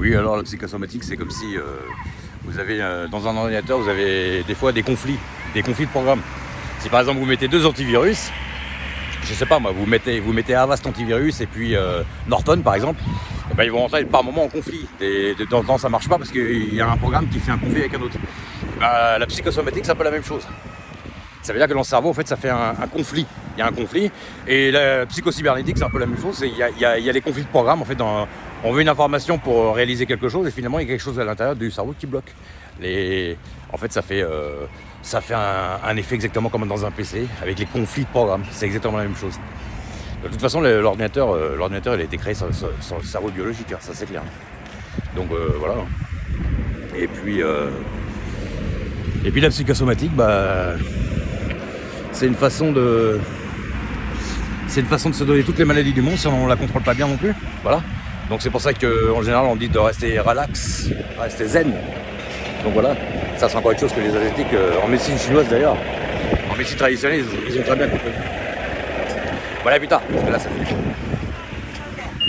Oui, alors la psychosomatique, c'est comme si vous avez dans un ordinateur, vous avez des fois des conflits de programme. Si par exemple vous mettez 2 antivirus, je sais pas moi, vous mettez Avast antivirus et puis Norton par exemple, et ben ils vont rentrer par moment en conflit. De temps en temps ça marche pas parce qu'il y a un programme qui fait un conflit avec un autre. La psychosomatique c'est un peu la même chose. Ça veut dire que dans le cerveau en fait ça fait un conflit. Il y a un conflit et la psychocybernétique c'est un peu la même chose. Il y a des conflits de programme en fait. On veut une information pour réaliser quelque chose et finalement il y a quelque chose à l'intérieur du cerveau qui bloque. En fait ça fait un effet exactement comme dans un PC avec les conflits de programme. C'est exactement la même chose. De toute façon l'ordinateur il a été créé sur le cerveau biologique, hein, ça c'est clair. Donc voilà. Et puis la psychosomatique, c'est une façon de se donner toutes les maladies du monde si on ne la contrôle pas bien non plus. Voilà. Donc c'est pour ça qu'en général on dit de rester relax, rester zen. Donc voilà, ça c'est encore une chose que les asiatiques, en médecine chinoise d'ailleurs, en médecine traditionnelle, ils ont très bien compris. Voilà, putain, parce que là ça fait.